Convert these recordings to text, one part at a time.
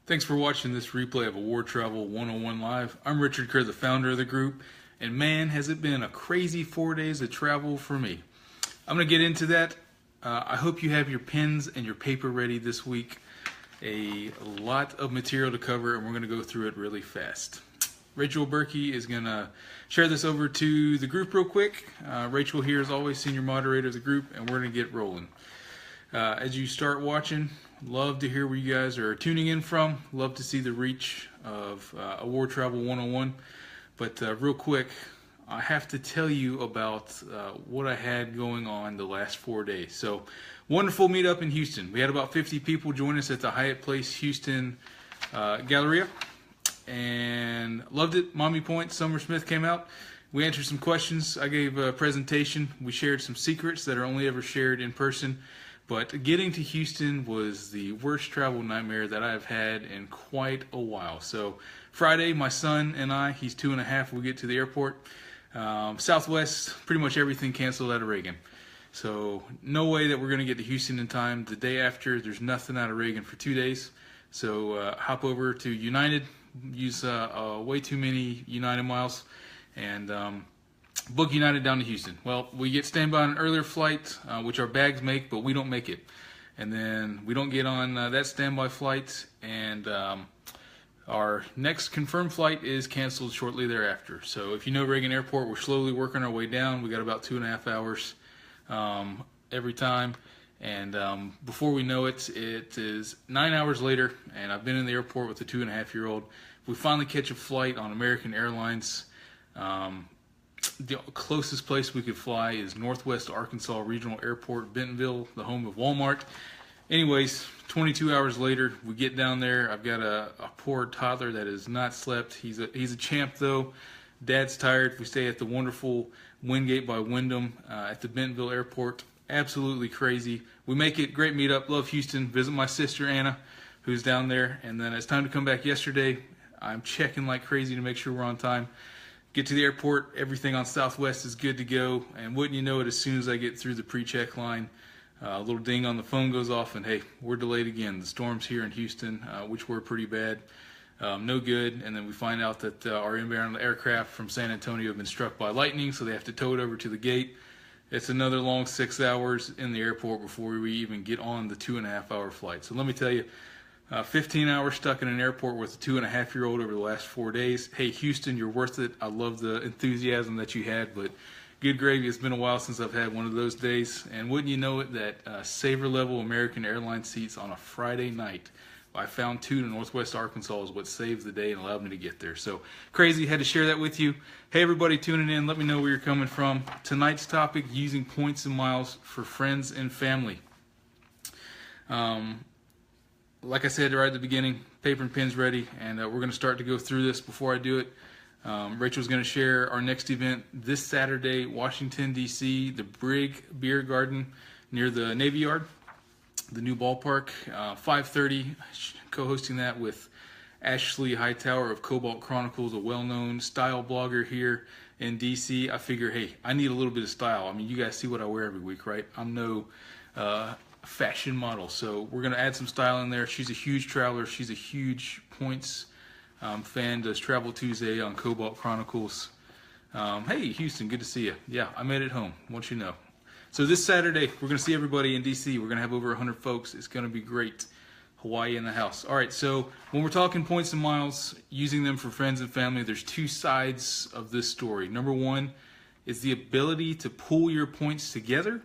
Thanks for watching this replay of Award Travel 101 Live. I'm Richard Kerr, the founder of the group, and man, has it been a crazy 4 days of travel for me. I'm going to get into that. I hope you have your pens and your paper ready this week. A lot of material to cover, and we're going to go through it really fast. Rachel Berkey is going to share this over to the group real quick. Rachel here is always senior moderator of the group, and we're going to get rolling. As you start watching, love to hear where you guys are tuning in from. Love to see the reach of Award Travel 101. But real quick, I have to tell you about what I had going on the last 4 days. So, wonderful meetup in Houston. We had about 50 people join us at the Hyatt Place Houston Galleria, and loved it. Mommy Point, Summer Smith came out. We answered some questions. I gave a presentation. We shared some secrets that are only ever shared in person. But getting to Houston was the worst travel nightmare that I've had in quite a while. So Friday, my son and I, he's 2.5, we get to the airport. Southwest, pretty much everything canceled out of Reagan. So no way that we're going to get to Houston in time. The day after, there's nothing out of Reagan for 2 days. So hop over to United, use way too many United miles, and book United down to Houston. Well, we get standby on an earlier flight, which our bags make, but we don't make it. And then we don't get on that standby flight, and our next confirmed flight is canceled shortly thereafter. So if you know Reagan Airport, we're slowly working our way down. We got about 2.5 hours every time. And before we know it, it is 9 hours later, and I've been in the airport with a 2.5-year-old. We finally catch a flight on American Airlines. The closest place we could fly is Northwest Arkansas Regional Airport, Bentonville, the home of Walmart. Anyways, 22 hours later, we get down there. I've got a poor toddler that has not slept. He's a champ, though. Dad's tired. We stay at the wonderful Wingate by Wyndham at the Bentonville Airport. Absolutely crazy. We make it. Great meetup. Love Houston. Visit my sister, Anna, who's down there. And then it's time to come back yesterday. I'm checking like crazy to make sure we're on time. Get to the airport, everything on Southwest is good to go, and wouldn't you know it, as soon as I get through the pre-check line, a little ding on the phone goes off, and hey, we're delayed again. The storms here in Houston, which were pretty bad, no good, and then we find out that our inbound aircraft from San Antonio have been struck by lightning, so they have to tow it over to the gate. It's another long 6 hours in the airport before we even get on the 2.5-hour flight. So let me tell you, 15 hours stuck in an airport with a 2.5-year-old over the last 4 days. Hey, Houston, you're worth it. I love the enthusiasm that you had, but good gravy. It's been a while since I've had one of those days. And wouldn't you know it, that saver level American Airlines seats on a Friday night, I found 2 to Northwest Arkansas, is what saved the day and allowed me to get there. So crazy. Had to share that with you. Hey, everybody tuning in, let me know where you're coming from. Tonight's topic, using points and miles for friends and family. Like I said right at the beginning, paper and pens ready, and we're going to start to go through this. Before I do it, Rachel's going to share our next event this Saturday, Washington, D.C., the Brig Beer Garden near the Navy Yard, the new ballpark, 5:30, co-hosting that with Ashley Hightower of Cobalt Chronicles, a well-known style blogger here in D.C. I figure, hey, I need a little bit of style. I mean, you guys see what I wear every week, right? I'm no fashion model, so we're going to add some style in there. She's a huge traveler. She's a huge points fan, does Travel Tuesday on Cobalt Chronicles. Hey, Houston, good to see you. Yeah, I made it home, want you to know. So this Saturday, we're going to see everybody in D.C. We're going to have over 100 folks. It's going to be great. Hawaii in the house. All right, so when we're talking points and miles, using them for friends and family, there's two sides of this story. Number one is the ability to pool your points together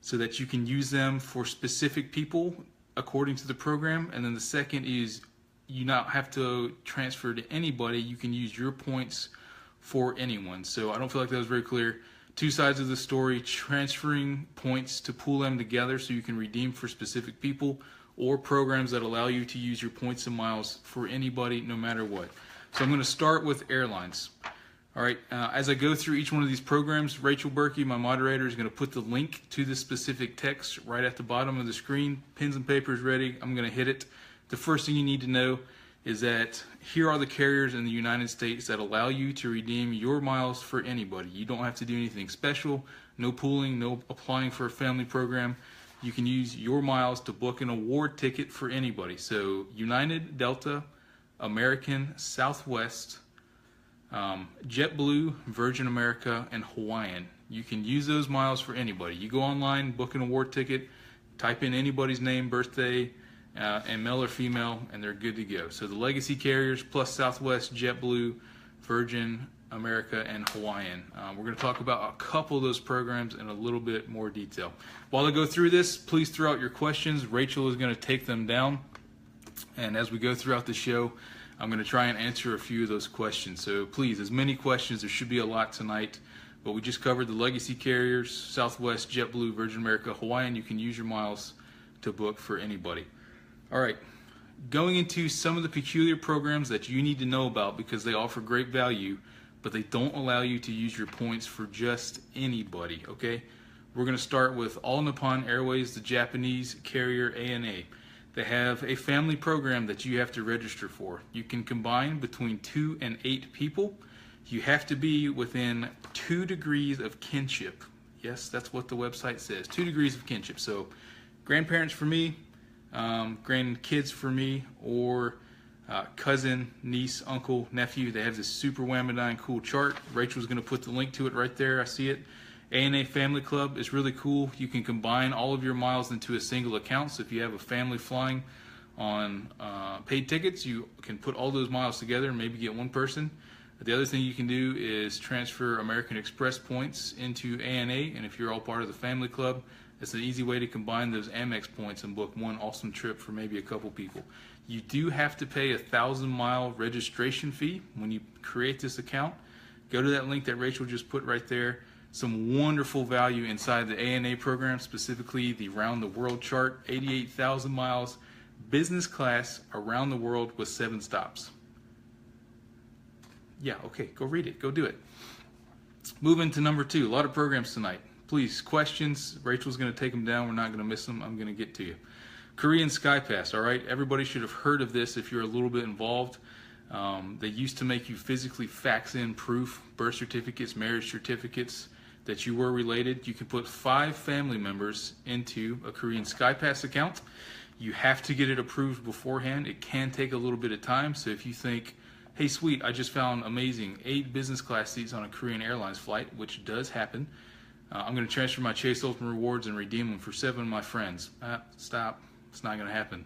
so that you can use them for specific people according to the program. And then the second is you not have to transfer to anybody. You can use your points for anyone. So I don't feel like that was very clear. Two sides of the story: transferring points to pool them together so you can redeem for specific people, or programs that allow you to use your points and miles for anybody, no matter what. So I'm going to start with airlines. All right, as I go through each one of these programs, Rachel Berkey, my moderator, is going to put the link to the specific text right at the bottom of the screen. Pens and papers ready. I'm going to hit it. The first thing you need to know is that here are the carriers in the United States that allow you to redeem your miles for anybody. You don't have to do anything special, no pooling, no applying for a family program. you can use your miles to book an award ticket for anybody. So United, Delta, American, Southwest, JetBlue, Virgin America, and Hawaiian. You can use those miles for anybody. You go online, book an award ticket, type in anybody's name, birthday, and male or female, and they're good to go. So the legacy carriers plus Southwest, JetBlue, Virgin America, and Hawaiian. We're going to talk about a couple of those programs in a little bit more detail. While I go through this, please throw out your questions. Rachel is going to take them down, and as we go throughout the show, I'm going to try and answer a few of those questions. So please, as many questions, there should be a lot tonight, but we just covered the legacy carriers, Southwest, JetBlue, Virgin America, Hawaiian. You can use your miles to book for anybody. All right, going into some of the peculiar programs that you need to know about because they offer great value, but they don't allow you to use your points for just anybody, okay? We're going to start with All Nippon Airways, the Japanese carrier ANA. They have a family program that you have to register for. You can combine between 2 and 8 people. You have to be within 2 degrees of kinship. Yes, that's what the website says, 2 degrees of kinship. So grandparents for me, grandkids for me, or cousin, niece, uncle, nephew. They have this super whammadine cool chart. Rachel's going to put the link to it right there. I see it. ANA Family Club is really cool. You can combine all of your miles into a single account. So if you have a family flying on paid tickets, you can put all those miles together and maybe get one person. The other thing you can do is transfer American Express points into ANA, and if you're all part of the family club, it's an easy way to combine those Amex points and book one awesome trip for maybe a couple people. You do have to pay a 1,000-mile registration fee when you create this account. Go to that link that Rachel just put right there. Some wonderful value inside the ANA program, specifically the Round the World chart, 88,000 miles, business class around the world with 7 stops. Yeah, okay, go read it, go do it. Moving to number 2, a lot of programs tonight. Please, questions, Rachel's going to take them down, we're not going to miss them, I'm going to get to you. Korean SkyPass, all right, everybody should have heard of this if you're a little bit involved. They used to make you physically fax in proof, birth certificates, marriage certificates, that you were related. You can put 5 family members into a Korean SkyPass account. You have to get it approved beforehand. It can take a little bit of time, so if you think, hey sweet, I just found amazing 8 business class seats on a Korean Airlines flight, which does happen, I'm going to transfer my Chase Ultimate Rewards and redeem them for 7 of my friends. Stop, it's not going to happen.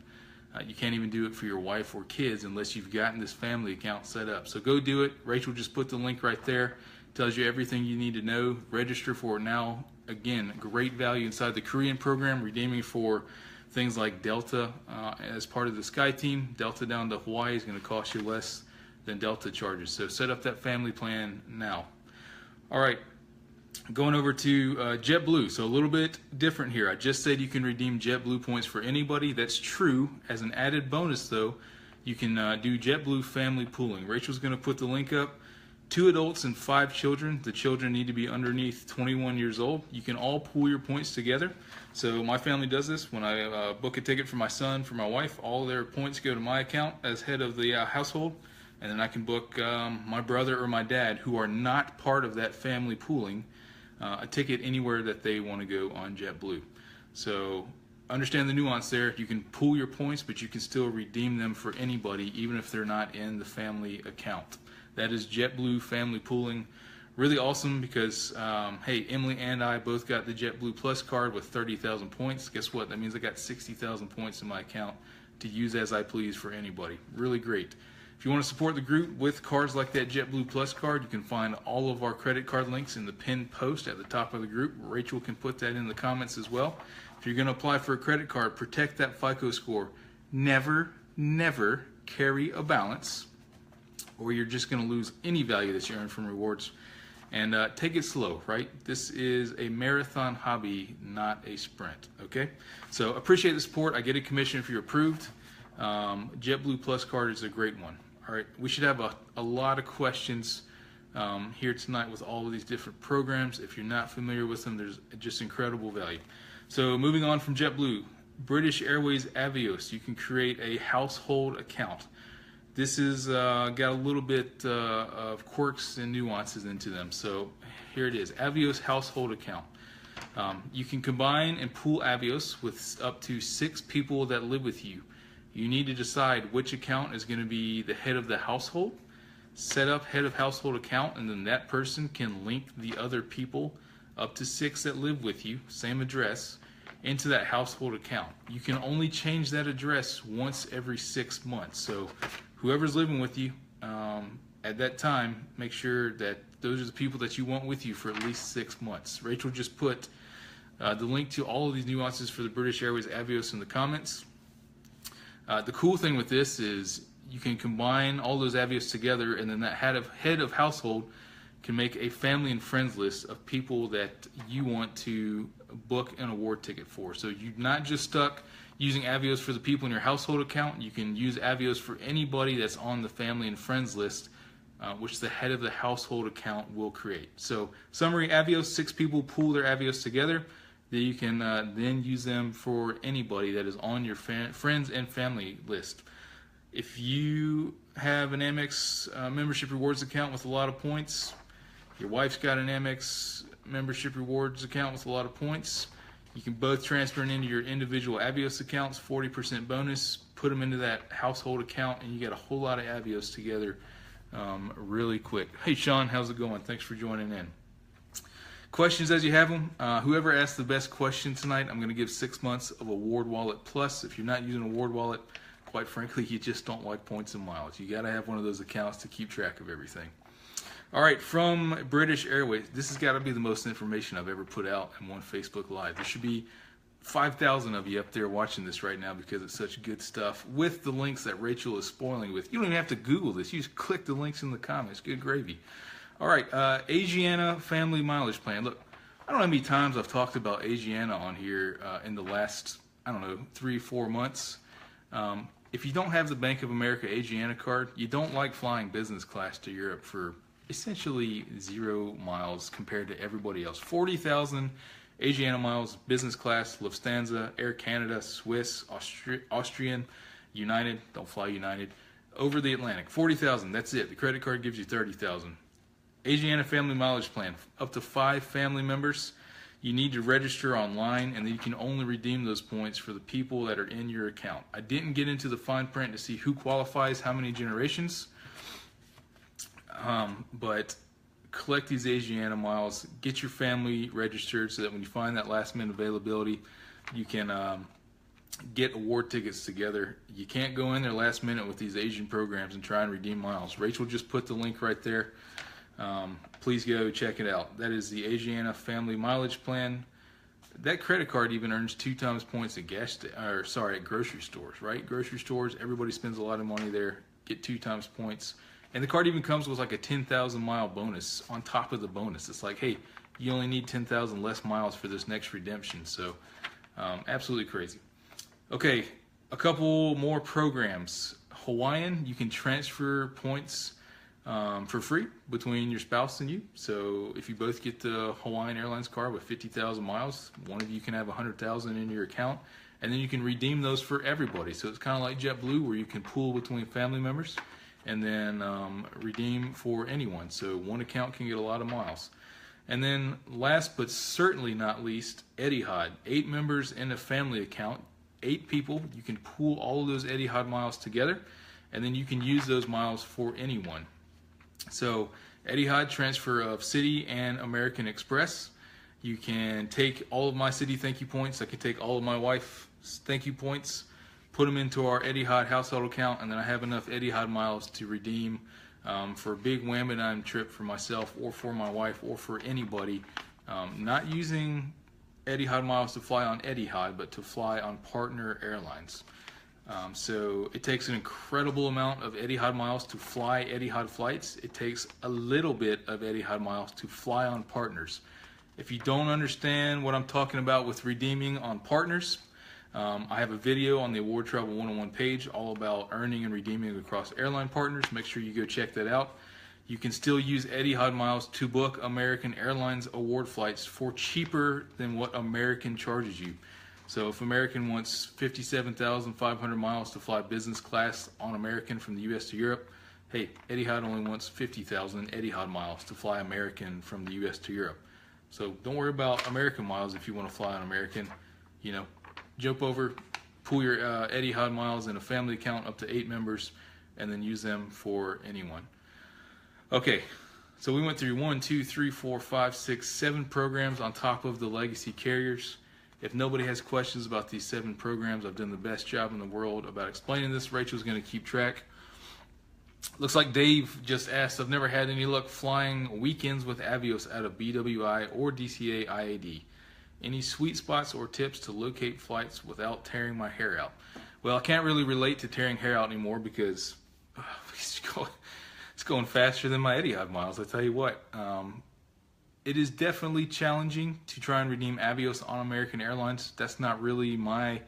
You can't even do it for your wife or kids unless you've gotten this family account set up. So go do it. Rachel just put the link right there. Tells you everything you need to know. Register for it now. Again, great value inside the Korean program, redeeming for things like Delta as part of the Sky Team. Delta down to Hawaii is going to cost you less than Delta charges. So set up that family plan now. All right, going over to JetBlue. So a little bit different here. I just said you can redeem JetBlue points for anybody. That's true. As an added bonus, though, you can do JetBlue family pooling. Rachel's going to put the link up. 2 adults and 5 children. The children need to be underneath 21 years old. You can all pool your points together. So my family does this. When I book a ticket for my son, for my wife, all their points go to my account as head of the household. And then I can book my brother or my dad, who are not part of that family pooling, a ticket anywhere that they want to go on JetBlue. So understand the nuance there. You can pool your points, but you can still redeem them for anybody, even if they're not in the family account. That is JetBlue family pooling. Really awesome because, hey, Emily and I both got the JetBlue Plus card with 30,000 points. Guess what? That means I got 60,000 points in my account to use as I please for anybody. Really great. If you want to support the group with cards like that JetBlue Plus card, you can find all of our credit card links in the pinned post at the top of the group. Rachel can put that in the comments as well. If you're going to apply for a credit card, protect that FICO score. Never, never carry a balance, or you're just going to lose any value that you earn from rewards. And take it slow, right? This is a marathon hobby, not a sprint, okay? So appreciate the support. I get a commission if you're approved. JetBlue Plus card is a great one. All right, we should have a lot of questions here tonight with all of these different programs. If you're not familiar with them, there's just incredible value. So moving on from JetBlue, British Airways Avios, you can create a household account. This is got a little bit of quirks and nuances into them. So here it is, Avios household account. You can combine and pool Avios with up to 6 people that live with you. You need to decide which account is going to be the head of the household. Set up head of household account, and then that person can link the other people, up to 6 that live with you, same address, into that household account. You can only change that address once every 6 months. So whoever's living with you at that time, make sure that those are the people that you want with you for at least 6 months. Rachel just put the link to all of these nuances for the British Airways Avios in the comments. The cool thing with this is you can combine all those Avios together, and then that head of household can make a family and friends list of people that you want to book an award ticket for. So you're not just stuck using Avios for the people in your household account. You can use Avios for anybody that's on the family and friends list, which the head of the household account will create. So summary, Avios, 6 people pool their Avios together. Then you can then use them for anybody that is on your friends and family list. If you have an Amex membership rewards account with a lot of points, your wife's got an Amex membership rewards account with a lot of points, you can both transfer it into your individual Avios accounts, 40% bonus, put them into that household account, and you get a whole lot of Avios together really quick. Hey Sean, how's it going? Thanks for joining in. Questions as you have them. Whoever asked the best question tonight, I'm going to give 6 months of Award Wallet Plus. If you're not using Award Wallet, quite frankly, you just don't like points and miles. You got to have one of those accounts to keep track of everything. All right, from British Airways, this has got to be the most information I've ever put out in one Facebook Live. There should be 5,000 of you up there watching this right now because it's such good stuff with the links that Rachel is spoiling with. You don't even have to Google this. You just click the links in the comments. Good gravy. All right, Asiana Family Mileage Plan. Look, I don't know how many times I've talked about Asiana on here in the last, 3-4 months. If you don't have the Bank of America Asiana card, you don't like flying business class to Europe for essentially 0 miles compared to everybody else. 40,000 Asiana miles, business class, Lufthansa, Air Canada, Swiss, Austrian, United, don't fly United, over the Atlantic. 40,000, that's it. The credit card gives you 30,000. Asiana Family Mileage Plan, up to 5 family members. You need to register online, and then you can only redeem those points for the people that are in your account. I didn't get into the fine print to see who qualifies, how many generations, but collect these Asiana miles, get your family registered so that when you find that last minute availability, you can get award tickets together. You can't go in there last minute with these Asian programs and try and redeem miles. Rachel just put the link right there. Please go check it out. That is the Asiana Family Mileage Plan. That credit card even earns 2 times points at at grocery stores, right? Grocery stores, everybody spends a lot of money there. Get 2 times points. And the card even comes with like a 10,000 mile bonus on top of the bonus. It's like, hey, you only need 10,000 less miles for this next redemption. So absolutely crazy. Okay, a couple more programs. Hawaiian, you can transfer points for free between your spouse and you. So if you both get the Hawaiian Airlines card with 50,000 miles, one of you can have 100,000 in your account, and then you can redeem those for everybody. So it's kind of like Jetblue, where you can pool between family members and then redeem for anyone. So one account can get a lot of miles. And then last but certainly not least, Etihad. 8 members in a family account, 8 people. You can pool all of those Etihad miles together, and then you can use those miles for anyone. So Etihad, transfer of City and American Express. You can take all of my City thank you points. I can take all of my wife's thank you points, put them into our Etihad household account, and then I have enough Etihad miles to redeem for a big wham-a-dime trip for myself or for my wife or for anybody. Not using Etihad miles to fly on Etihad, but to fly on partner airlines. So it takes an incredible amount of Etihad miles to fly Etihad flights. It takes a little bit of Etihad miles to fly on partners. If you don't understand what I'm talking about with redeeming on partners, I have a video on the Award Travel 101 page all about earning and redeeming across airline partners. Make sure you go check that out. You can still use Etihad miles to book American Airlines award flights for cheaper than what American charges you. So if American wants 57,500 miles to fly business class on American from the US to Europe, hey, Etihad only wants 50,000 Etihad miles to fly American from the US to Europe. So don't worry about American miles if you want to fly on American. You know, jump over, pull your Etihad miles in a family account up to 8 members, and then use them for anyone. Okay, so we went through 1, 2, 3, 4, 5, 6, 7 programs on top of the legacy carriers. If nobody has questions about these 7 programs, I've done the best job in the world about explaining this. Rachel's going to keep track. Looks like Dave just asked, I've never had any luck flying weekends with Avios out of BWI or DCA IAD. Any sweet spots or tips to locate flights without tearing my hair out? Well, I can't really relate to tearing hair out anymore because it's going faster than my Etihad miles, I tell you what. It is definitely challenging to try and redeem Avios on American Airlines. That's not really my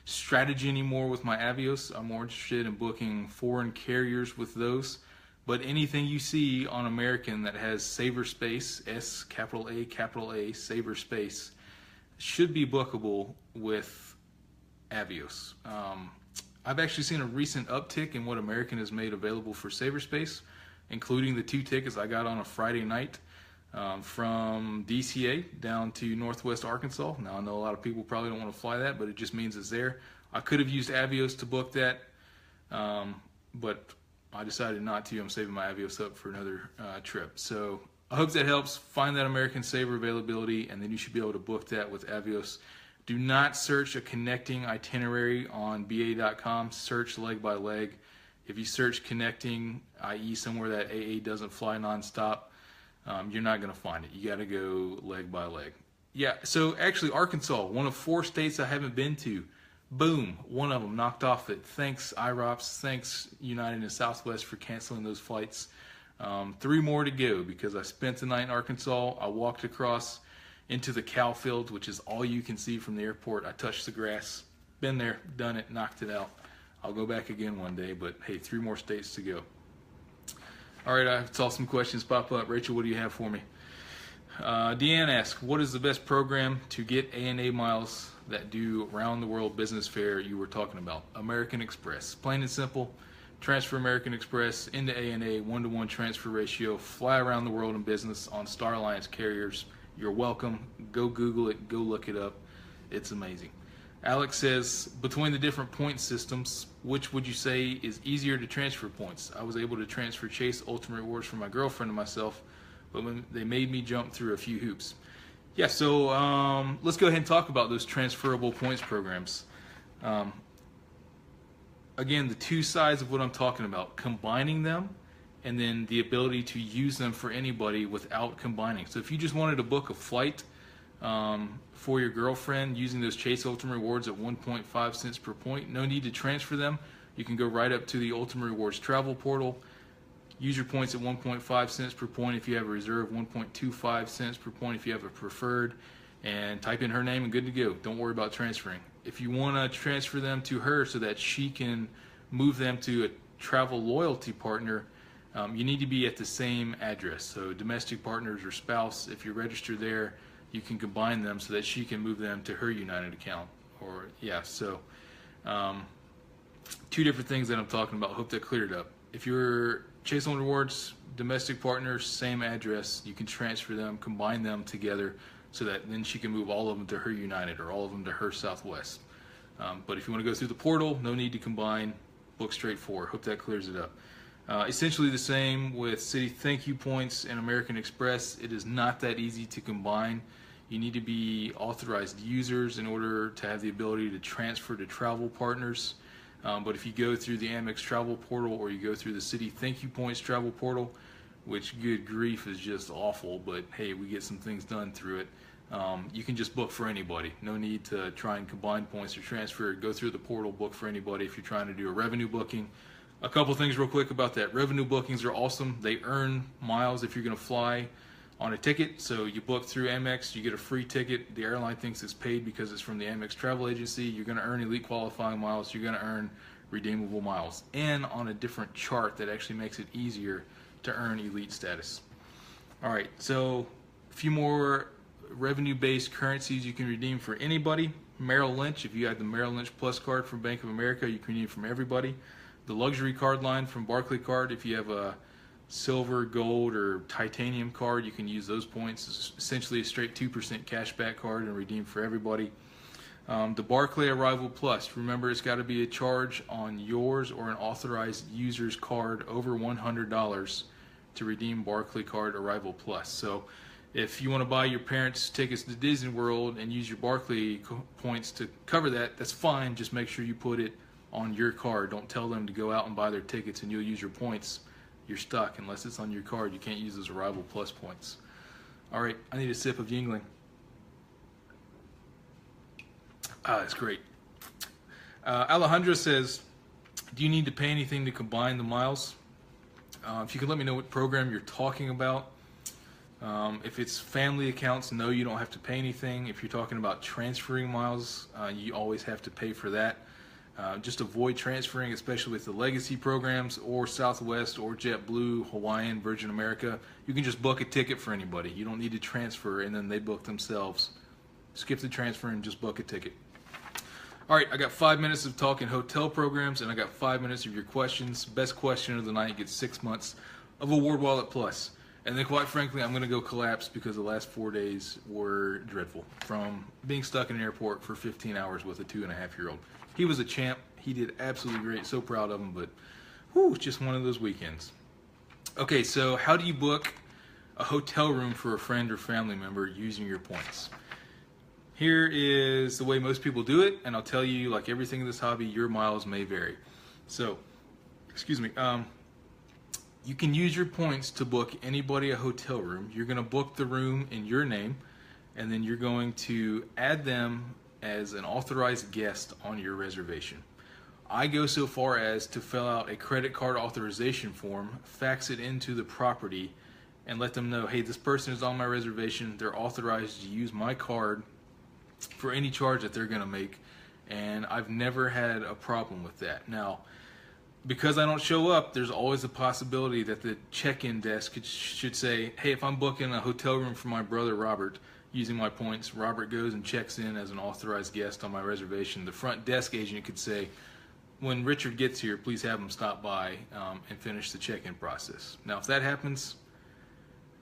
strategy anymore with my Avios. I'm more interested in booking foreign carriers with those. But anything you see on American that has saver space, S capital A, saver space, should be bookable with Avios. I've actually seen a recent uptick in what American has made available for saver space, including the 2 tickets I got on a Friday night from DCA down to Northwest Arkansas. Now I know a lot of people probably don't want to fly that, but it just means it's there. I could have used Avios to book that, but I decided not to. I'm saving my Avios up for another trip. So I hope that helps. Find that American Saver availability, and then you should be able to book that with Avios. Do not search a connecting itinerary on BA.com. Search leg by leg. If you search connecting, i.e. somewhere that AA doesn't fly nonstop, you're not going to find it. You got to go leg by leg. Yeah, so actually Arkansas, one of 4 states I haven't been to. Boom, one of them knocked off it. Thanks IROPS, thanks United and Southwest for canceling those flights. 3 more to go because I spent the night in Arkansas. I walked across into the cow field, which is all you can see from the airport. I touched the grass, been there, done it, knocked it out. I'll go back again one day, but hey, 3 more states to go. All right, I saw some questions pop up. Rachel, what do you have for me? Deanne asks, what is the best program to get ANA miles that do round the world business fare you were talking about? American Express. Plain and simple. Transfer American Express into ANA, 1-to-1 transfer ratio. Fly around the world in business on Star Alliance carriers. You're welcome. Go Google it. Go look it up. It's amazing. Alex says, between the different point systems, which would you say is easier to transfer points? I was able to transfer Chase Ultimate Rewards for my girlfriend and myself, but they made me jump through a few hoops. Yeah, so let's go ahead and talk about those transferable points programs. Again, the 2 sides of what I'm talking about, combining them and then the ability to use them for anybody without combining. So if you just wanted to book a flight for your girlfriend using those Chase Ultimate Rewards at 1.5 cents per point, no need to transfer them. You can go right up to the Ultimate Rewards travel portal, use your points at 1.5 cents per point if you have a reserve, 1.25 cents per point if you have a preferred, and type in her name and good to go. Don't worry about transferring. If you want to transfer them to her so that she can move them to a travel loyalty partner, you need to be at the same address. So domestic partners or spouse, if you're registered there, you can combine them so that she can move them to her United account. Or yeah, so 2 different things that I'm talking about. Hope that cleared up. If you're Chase on Rewards, domestic partners, same address, you can transfer them, combine them together so that then she can move all of them to her United or all of them to her Southwest. But if you want to go through the portal, no need to combine, book straight forward. Hope that clears it up. Essentially the same with City Thank You points and American Express. It is not that easy to combine. You need to be authorized users in order to have the ability to transfer to travel partners. But if you go through the Amex travel portal or you go through the City Thank You points travel portal, which good grief is just awful, but hey, we get some things done through it. You can just book for anybody. No need to try and combine points or transfer. Go through the portal, book for anybody if you're trying to do a revenue booking. A couple things real quick about that. Revenue bookings are awesome. They earn miles if you're going to fly on a ticket. So you book through Amex, you get a free ticket. The airline thinks it's paid because it's from the Amex travel agency. You're going to earn elite qualifying miles. You're going to earn redeemable miles. And on a different chart that actually makes it easier to earn elite status. All right, so a few more revenue-based currencies you can redeem for anybody. Merrill Lynch, if you have the Merrill Lynch Plus card from Bank of America, you can redeem from everybody. The luxury card line from Barclaycard, if you have a silver, gold, or titanium card, you can use those points. It's essentially a straight 2% cashback card and redeem for everybody. The Barclay Arrival Plus, remember it's got to be a charge on yours or an authorized user's card over $100 to redeem Barclay Card Arrival Plus. So if you want to buy your parents tickets to Disney World and use your Barclay points to cover that, that's fine. Just make sure you put it on your card. Don't tell them to go out and buy their tickets and you'll use your points. You're stuck unless it's on your card. You can't use those Arrival Plus points. All right, I need a sip of Yingling. That's great. Alejandro says, do you need to pay anything to combine the miles? If you could let me know what program you're talking about. If it's family accounts, no, you don't have to pay anything. If you're talking about transferring miles, you always have to pay for that. Just avoid transferring, especially with the legacy programs or Southwest or JetBlue, Hawaiian, Virgin America. You can just book a ticket for anybody. You don't need to transfer and then they book themselves. Skip the transfer and just book a ticket. All right, I got 5 minutes of talking hotel programs and I got 5 minutes of your questions. Best question of the night gets 6 months of Award Wallet Plus. And then quite frankly, I'm going to go collapse because the last 4 days were dreadful. From being stuck in an airport for 15 hours with a 2.5-year-old. He was a champ. He did absolutely great. So proud of him, but whew, it's just one of those weekends. Okay, so how do you book a hotel room for a friend or family member using your points? Here is the way most people do it, and I'll tell you, like everything in this hobby, your miles may vary. So, excuse me, you can use your points to book anybody a hotel room. You're going to book the room in your name, and then you're going to add them as an authorized guest on your reservation. I go so far as to fill out a credit card authorization form, fax it into the property, and let them know, hey, this person is on my reservation. They're authorized to use my card for any charge that they're going to make, and I've never had a problem with that. Now, because I don't show up, there's always a possibility that the check-in desk should say, hey, if I'm booking a hotel room for my brother Robert using my points, Robert goes and checks in as an authorized guest on my reservation. The front desk agent could say, when Richard gets here, please have him stop by and finish the check-in process. Now, if that happens,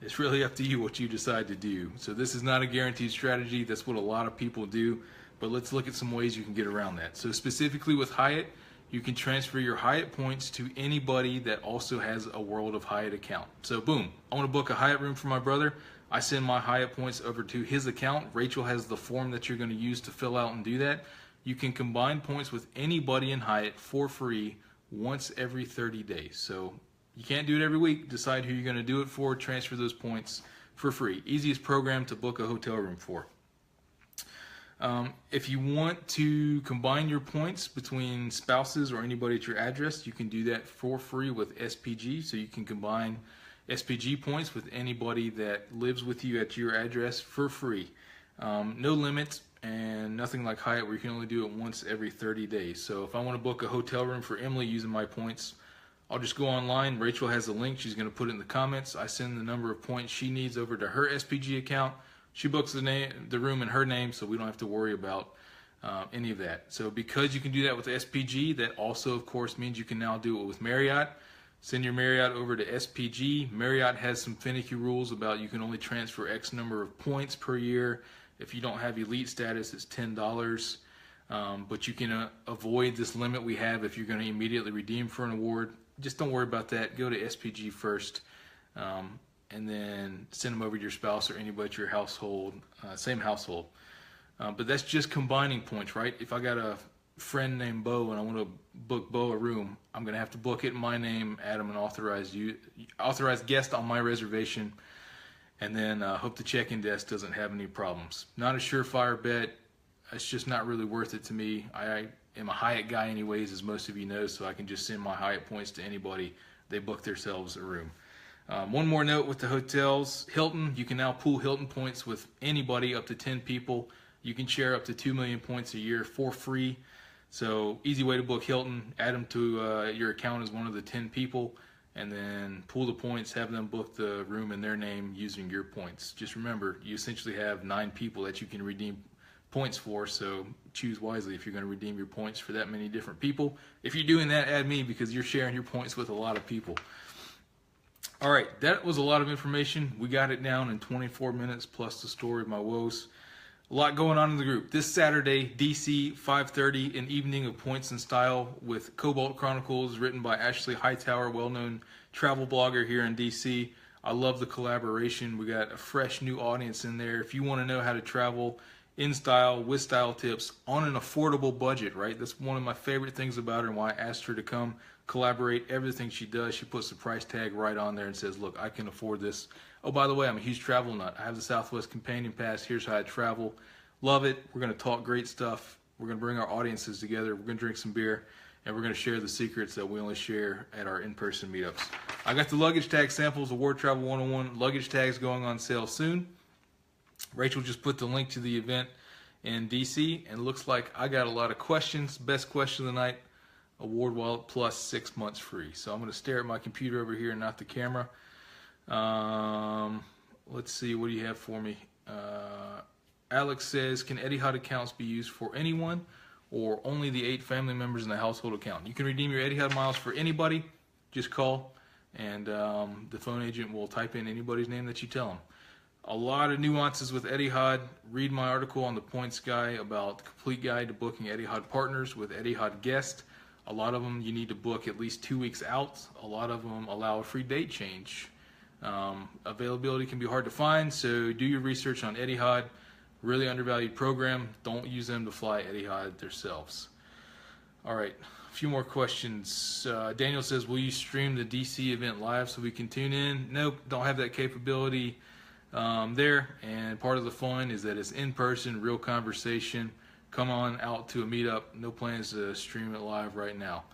it's really up to you what you decide to do. So this is not a guaranteed strategy. That's what a lot of people do. But let's look at some ways you can get around that. So specifically with Hyatt, you can transfer your Hyatt points to anybody that also has a World of Hyatt account. So boom, I want to book a Hyatt room for my brother. I send my Hyatt points over to his account. Rachel has the form that you're going to use to fill out and do that. You can combine points with anybody in Hyatt for free once every 30 days. So you can't do it every week. Decide who you're going to do it for. Transfer those points for free. Easiest program to book a hotel room for. If you want to combine your points between spouses or anybody at your address, you can do that for free with SPG. So you can combine SPG points with anybody that lives with you at your address for free. No limits and nothing like Hyatt where you can only do it once every 30 days. So if I want to book a hotel room for Emily using my points, I'll just go online. Rachel has a link. She's going to put it in the comments. I send the number of points she needs over to her SPG account. She books the room in her name, so we don't have to worry about any of that. So because you can do that with SPG, that also, of course, means you can now do it with Marriott. Send your Marriott over to SPG. Marriott has some finicky rules about you can only transfer X number of points per year. If you don't have elite status, it's $10. But you can avoid this limit we have if you're going to immediately redeem for an award. Just don't worry about that. Go to SPG first, and then send them over to your spouse or anybody at your household, same household. But that's just combining points, right? If I got a friend named Bo and I want to book Bo a room, I'm going to have to book it in my name, add him an authorized guest on my reservation, and then hope the check-in desk doesn't have any problems. Not a surefire bet. It's just not really worth it to me. I am a Hyatt guy anyways, as most of you know, so I can just send my Hyatt points to anybody. They book themselves a room. One more note with the hotels. Hilton, you can now pool Hilton points with anybody up to 10 people. You can share up to 2 million points a year for free. So easy way to book Hilton. Add them to your account as one of the 10 people, and then pool the points, have them book the room in their name using your points. Just remember, you essentially have 9 people that you can redeem points for, so choose wisely if you're going to redeem your points for that many different people. If you're doing that, add me because you're sharing your points with a lot of people. All right, that was a lot of information. We got it down in 24 minutes plus the story of my woes. A lot going on in the group. This Saturday, DC, 5:30, an evening of points and style with Cobalt Chronicles, written by Ashley Hightower, well-known travel blogger here in DC. I love the collaboration. We got a fresh new audience in there. If you want to know how to travel in style, with style tips, on an affordable budget, right? That's one of my favorite things about her and why I asked her to come collaborate. Everything she does, she puts the price tag right on there and says, look, I can afford this. Oh, by the way, I'm a huge travel nut. I have the Southwest Companion Pass. Here's how I travel. Love it. We're going to talk great stuff. We're going to bring our audiences together. We're going to drink some beer, and we're going to share the secrets that we only share at our in-person meetups. I got the luggage tag samples of Ward Travel 101 luggage tags going on sale soon. Rachel just put the link to the event in DC, and it looks like I got a lot of questions. Best question of the night, Award Wallet Plus 6 months free. So I'm going to stare at my computer over here and not the camera. Let's see, what do you have for me? Alex says, can Etihad accounts be used for anyone or only the 8 family members in the household account? You can redeem your Etihad miles for anybody. Just call, and the phone agent will type in anybody's name that you tell them. A lot of nuances with Etihad. Read my article on the Points Guy about the complete guide to booking Etihad partners with Etihad guests. A lot of them you need to book at least 2 weeks out. A lot of them allow a free date change. Availability can be hard to find, so do your research on Etihad. Really undervalued program. Don't use them to fly Etihad themselves. All right, a few more questions. Daniel says, will you stream the DC event live so we can tune in? Nope, don't have that capability there. And part of the fun is that it's in person, real conversation. Come on out to a meetup. No plans to stream it live right now.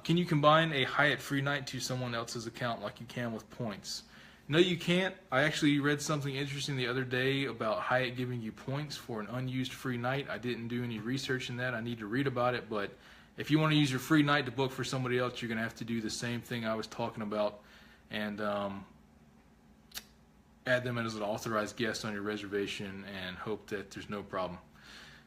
Can you combine a Hyatt free night to someone else's account like you can with points? No, you can't. I actually read something interesting the other day about Hyatt giving you points for an unused free night. I didn't do any research in that. I need to read about it, but if you want to use your free night to book for somebody else, you're going to have to do the same thing I was talking about and add them as an authorized guest on your reservation and hope that there's no problem.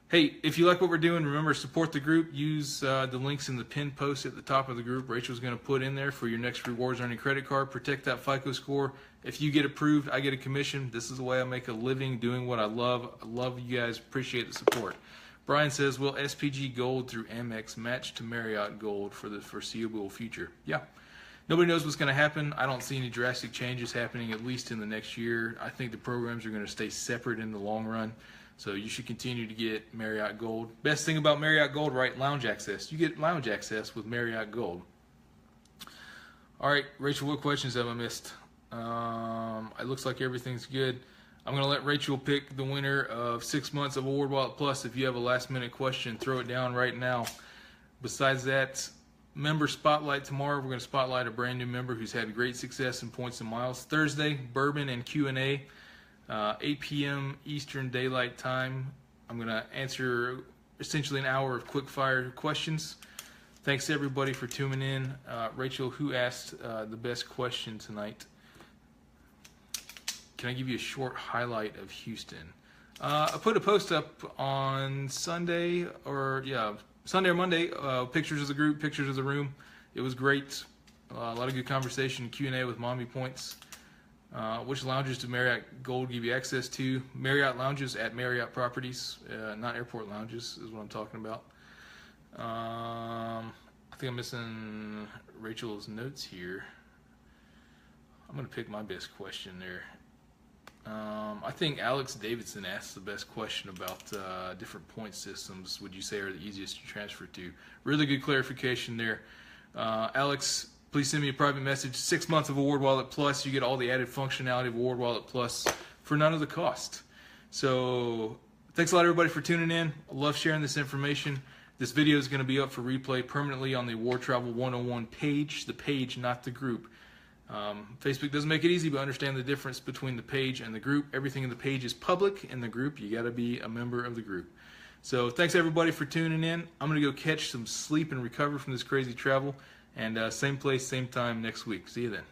Hey, if you like what we're doing, remember, support the group. Use the links in the pinned post at the top of the group. Rachel's going to put in there for your next rewards earning credit card. Protect that FICO score. If you get approved, I get a commission. This is the way I make a living doing what I love. I love you guys. Appreciate the support. Brian says, will SPG Gold through Amex match to Marriott Gold for the foreseeable future? Yeah. Nobody knows what's going to happen. I don't see any drastic changes happening, at least in the next year. I think the programs are going to stay separate in the long run. So you should continue to get Marriott Gold. Best thing about Marriott Gold, right? Lounge access. You get lounge access with Marriott Gold. All right, Rachel, what questions have I missed? It looks like everything's good. I'm going to let Rachel pick the winner of 6 months of Award Wallet Plus. If you have a last-minute question, throw it down right now. Besides that, member spotlight tomorrow. We're going to spotlight a brand new member who's had great success in points and miles. Thursday, bourbon and Q&A. 8 p.m. Eastern Daylight Time. I'm going to answer essentially an hour of quick fire questions. Thanks to everybody for tuning in. Rachel, who asked the best question tonight? Can I give you a short highlight of Houston? I put a post up on Sunday or Monday. Pictures of the group, pictures of the room. It was great. A lot of good conversation, Q&A with Mommy Points. Which lounges do Marriott Gold give you access to? Marriott lounges at Marriott properties, not airport lounges is what I'm talking about. I think I'm missing Rachel's notes here. I'm going to pick my best question there. I think Alex Davidson asked the best question about different point systems would you say are the easiest to transfer to. Really good clarification there. Alex, please send me a private message. 6 months of Award Wallet Plus. You get all the added functionality of Award Wallet Plus for none of the cost. So thanks a lot, everybody, for tuning in. I love sharing this information. This video is going to be up for replay permanently on the Award Travel 101 page. The page, not the group. Facebook doesn't make it easy, but understand the difference between the page and the group. Everything in the page is public. In the group, you got to be a member of the group. So thanks, everybody, for tuning in. I'm going to go catch some sleep and recover from this crazy travel. And same place, same time next week. See you then.